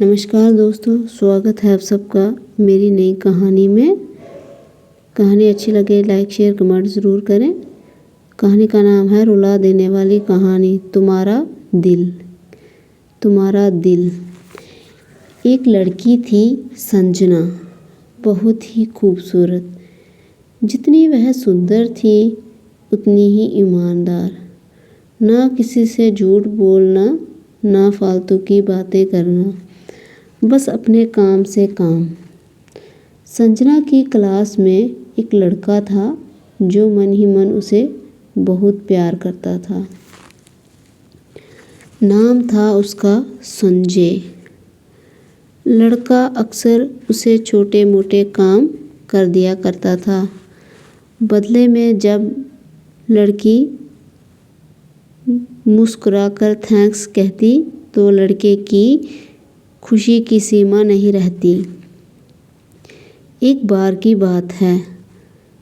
नमस्कार दोस्तों, स्वागत है आप सबका मेरी नई कहानी में। कहानी अच्छी लगे लाइक शेयर कमेंट ज़रूर करें। कहानी का नाम है रुला देने वाली कहानी, तुम्हारा दिल। तुम्हारा दिल। एक लड़की थी संजना, बहुत ही खूबसूरत। जितनी वह सुंदर थी उतनी ही ईमानदार। ना किसी से झूठ बोलना, ना फालतू की बातें करना, बस अपने काम से काम। संजना की क्लास में एक लड़का था जो मन ही मन उसे बहुत प्यार करता था। नाम था उसका संजय। लड़का अक्सर उसे छोटे मोटे काम कर दिया करता था। बदले में जब लड़की मुस्कुराकर थैंक्स कहती तो लड़के की खुशी की सीमा नहीं रहती। एक बार की बात है,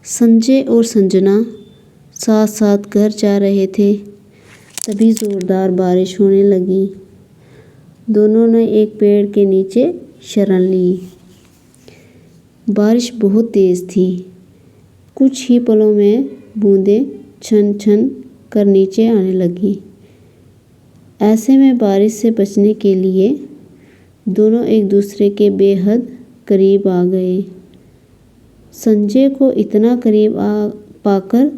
संजय और संजना साथ साथ घर जा रहे थे, तभी ज़ोरदार बारिश होने लगी। दोनों ने एक पेड़ के नीचे शरण ली। बारिश बहुत तेज़ थी। कुछ ही पलों में बूंदें छन छन कर नीचे आने लगी। ऐसे में बारिश से बचने के लिए दोनों एक दूसरे के बेहद करीब आ गए। संजना को इतना करीब पाकर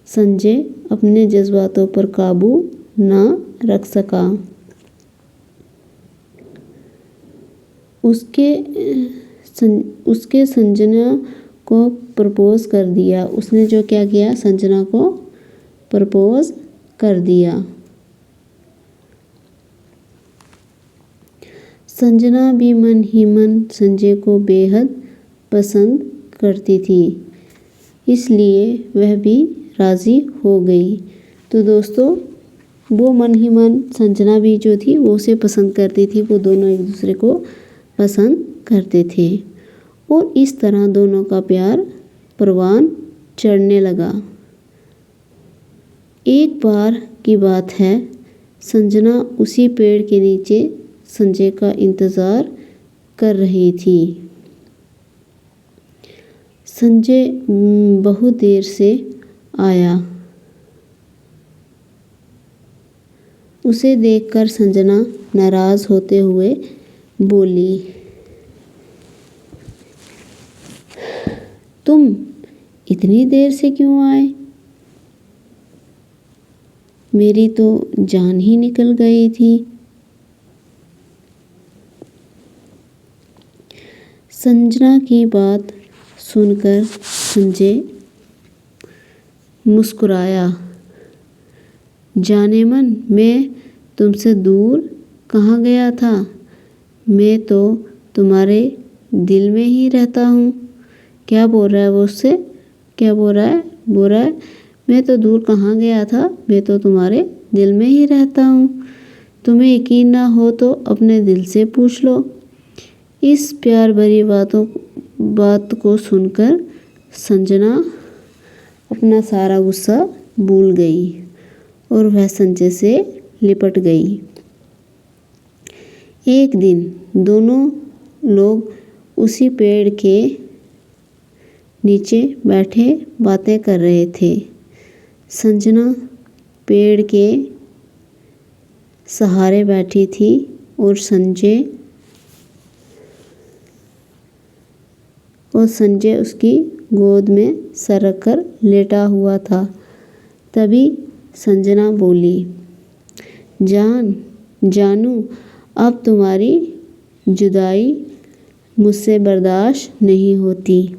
संजय अपने जज्बातों पर काबू ना रख सका। उसके संजना को प्रपोज कर दिया। उसने जो क्या किया, संजना को प्रपोज कर दिया। संजना भी मन ही मन संजय को बेहद पसंद करती थी, इसलिए वह भी राज़ी हो गई। तो दोस्तों, वो मन ही मन संजना भी जो थी वो उसे पसंद करती थी। वो दोनों एक दूसरे को पसंद करते थे और इस तरह दोनों का प्यार परवान चढ़ने लगा। एक बार की बात है, संजना उसी पेड़ के नीचे संजय का इंतज़ार कर रही थी। संजय बहुत देर से आया। उसे देखकर संजना नाराज़ होते हुए बोली, तुम इतनी देर से क्यों आए? मेरी तो जान ही निकल गई थी। संजना की बात सुनकर संजय मुस्कुराया। जाने मन, मैं तुमसे दूर कहाँ गया था? मैं तो तुम्हारे दिल में ही रहता हूँ। क्या बोल रहा है वो उससे? क्या बोल रहा है? बोल रहा है मैं तो दूर कहाँ गया था, मैं तो तुम्हारे दिल में ही रहता हूँ। तुम्हें यकीन ना हो तो अपने दिल से पूछ लो। इस प्यार भरी बात को सुनकर संजना अपना सारा गुस्सा भूल गई और वह संजय से लिपट गई। एक दिन दोनों लोग उसी पेड़ के नीचे बैठे बातें कर रहे थे। संजना पेड़ के सहारे बैठी थी और संजय उसकी गोद में सर रखकर लेटा हुआ था। तभी संजना बोली, जानू, अब तुम्हारी जुदाई मुझसे बर्दाश्त नहीं होती।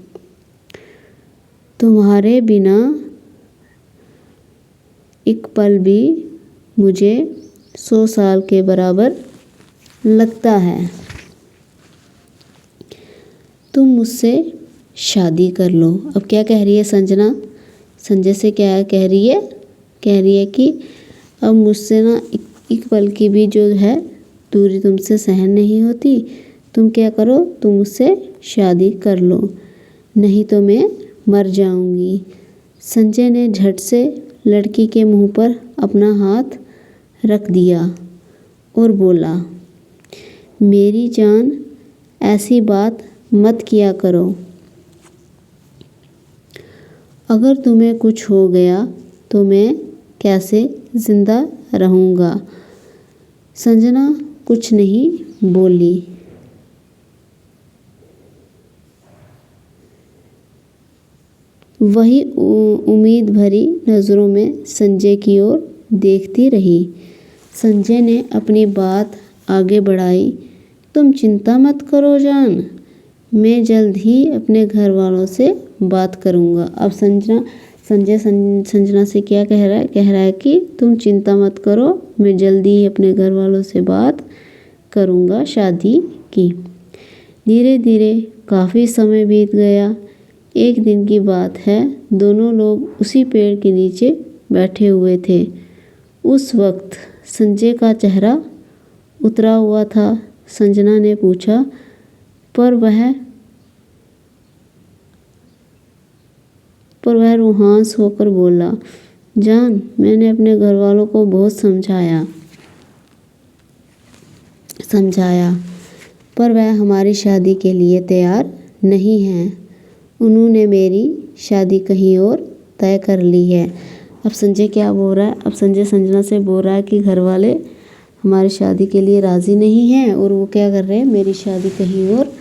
तुम्हारे बिना एक पल भी मुझे 100 साल के बराबर लगता है। तुम मुझसे शादी कर लो। अब क्या कह रही है संजना? संजय से क्या कह रही है? कह रही है कि अब मुझसे ना एक पल की भी जो है दूरी तुमसे सहन नहीं होती। तुम क्या करो, तुम मुझसे शादी कर लो, नहीं तो मैं मर जाऊंगी। संजय ने झट से लड़की के मुंह पर अपना हाथ रख दिया और बोला, मेरी जान, ऐसी बात मत किया करो। अगर तुम्हें कुछ हो गया तो मैं कैसे जिंदा रहूँगा। संजना कुछ नहीं बोली। वही उम्मीद भरी नज़रों में संजय की ओर देखती रही। संजय ने अपनी बात आगे बढ़ाई। तुम चिंता मत करो जान, मैं जल्द ही अपने घर वालों से बात करूँगा। अब संजय संजना से क्या कह रहा है? कह रहा है कि तुम चिंता मत करो, मैं जल्दी ही अपने घर वालों से बात करूँगा शादी की। धीरे धीरे काफ़ी समय बीत गया। एक दिन की बात है, दोनों लोग उसी पेड़ के नीचे बैठे हुए थे। उस वक्त संजय का चेहरा उतरा हुआ था। संजना ने पूछा, पर वह रूहांस होकर बोला, जान, मैंने अपने घर वालों को बहुत समझाया पर वह हमारी शादी के लिए तैयार नहीं हैं। उन्होंने मेरी शादी कहीं और तय कर ली है। अब संजय क्या बोल रहा है? अब संजय संजना से बोल रहा है कि घर वाले हमारी शादी के लिए राज़ी नहीं हैं और वो क्या कर रहे हैं, मेरी शादी कहीं और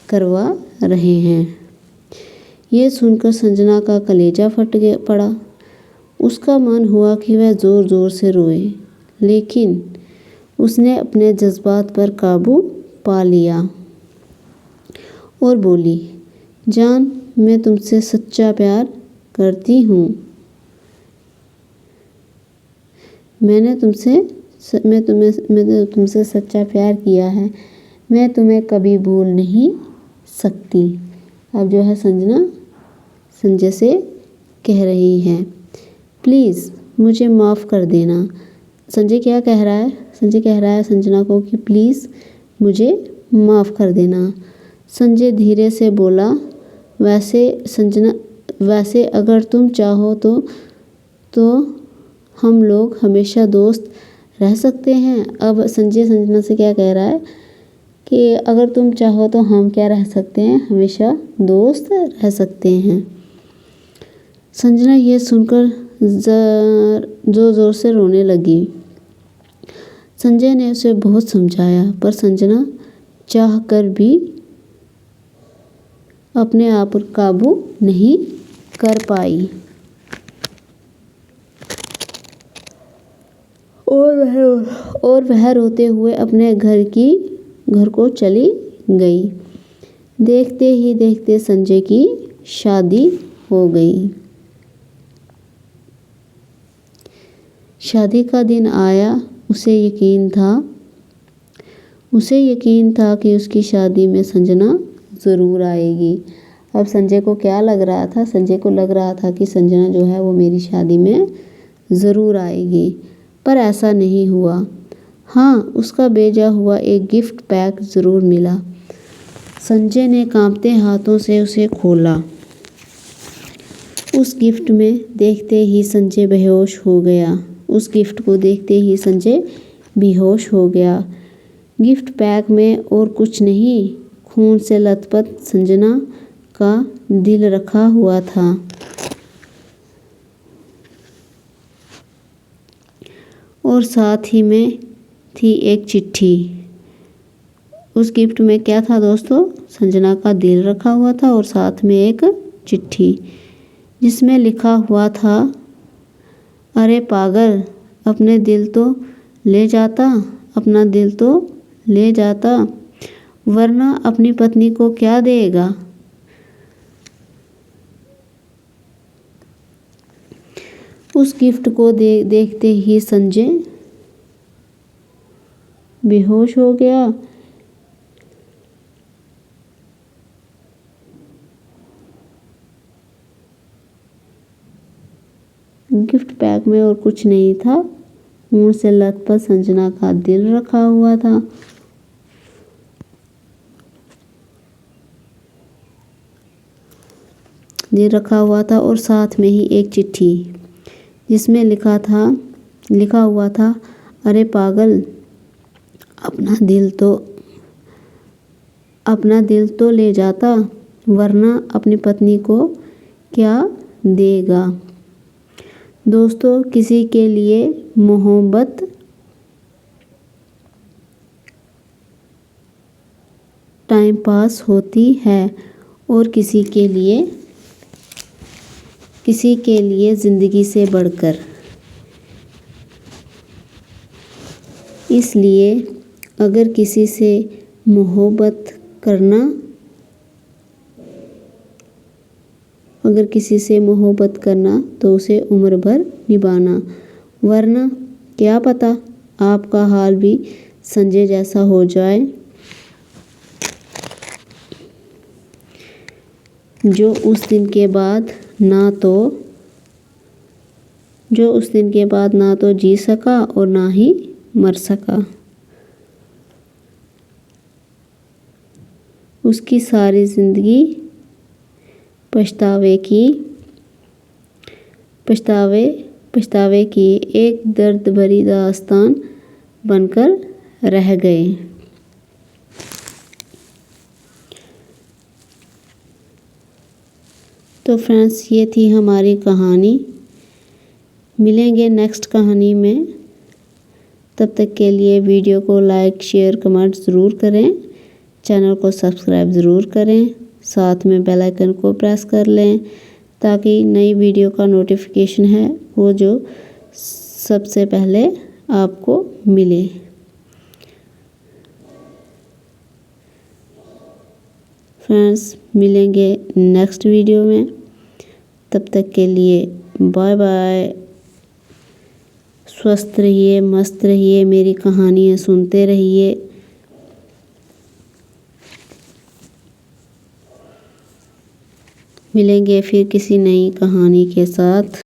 करवा रहे हैं। ये सुनकर संजना का कलेजा फट पड़ा। उसका मन हुआ कि वह ज़ोर ज़ोर से रोए, लेकिन उसने अपने जज्बात पर काबू पा लिया और बोली, जान, मैं तुमसे सच्चा प्यार करती हूँ। मैंने तुमसे सच्चा प्यार किया है। मैं तुम्हें कभी भूल नहीं सकती। अब जो है संजना संजय से कह रही है, प्लीज़ मुझे माफ़ कर देना। संजय क्या कह रहा है? संजय कह रहा है संजना को कि प्लीज़ मुझे माफ़ कर देना। संजय धीरे से बोला, वैसे अगर तुम चाहो तो हम लोग हमेशा दोस्त रह सकते हैं। अब संजय संजना से क्या कह रहा है कि अगर तुम चाहो तो हम क्या रह सकते हैं, हमेशा दोस्त रह सकते हैं। संजना ये सुनकर ज़ोर ज़ोर से रोने लगी। संजय ने उसे बहुत समझाया पर संजना चाह कर भी अपने आप पर काबू नहीं कर पाई और वह रोते हुए अपने घर को चली गई। देखते ही देखते संजय की शादी हो गई। शादी का दिन आया। उसे यकीन था कि उसकी शादी में संजना ज़रूर आएगी। अब संजय को क्या लग रहा था? संजय को लग रहा था कि संजना जो है वो मेरी शादी में ज़रूर आएगी, पर ऐसा नहीं हुआ। हाँ, उसका भेजा हुआ एक गिफ्ट पैक ज़रूर मिला। संजय ने कांपते हाथों से उसे खोला। उस गिफ्ट में देखते ही संजय बेहोश हो गया। उस गिफ्ट को देखते ही संजय बेहोश हो गया। गिफ्ट पैक में और कुछ नहीं, खून से लथपथ संजना का दिल रखा हुआ था। और साथ ही में थी एक चिट्ठी। उस गिफ्ट में क्या था दोस्तों? संजना का दिल रखा हुआ था और साथ में एक चिट्ठी जिसमें लिखा हुआ था, अरे पागल, अपना दिल तो ले जाता, वरना अपनी पत्नी को क्या देगा। उस गिफ्ट को देखते ही संजय बेहोश हो गया। गिफ्ट पैक में और कुछ नहीं था, खून से लथपथ संजना का दिल रखा हुआ था। और साथ में ही एक चिट्ठी जिसमें लिखा हुआ था, अरे पागल, अपना दिल तो ले जाता, वरना अपनी पत्नी को क्या देगा। दोस्तों, किसी के लिए मोहब्बत टाइम पास होती है और किसी के लिए ज़िंदगी से बढ़कर। इसलिए अगर किसी से मोहब्बत करना तो उसे उम्र भर निभाना, वरना क्या पता आपका हाल भी संजय जैसा हो जाए, जो उस दिन के बाद ना तो जी सका और ना ही मर सका। उसकी सारी जिंदगी पछतावे की एक दर्द भरी दास्तान बनकर रह गए। तो फ्रेंड्स, ये थी हमारी कहानी। मिलेंगे नेक्स्ट कहानी में। तब तक के लिए वीडियो को लाइक, शेयर, कमेंट ज़रूर करें। चैनल को सब्सक्राइब ज़रूर करें। साथ में बेल आइकन को प्रेस कर लें ताकि नई वीडियो का नोटिफिकेशन है वो जो सबसे पहले आपको मिले। फ्रेंड्स, मिलेंगे नेक्स्ट वीडियो में। तब तक के लिए बाय बाय। स्वस्थ रहिए, मस्त रहिए, मेरी कहानियाँ सुनते रहिए। मिलेंगे फिर किसी नई कहानी के साथ।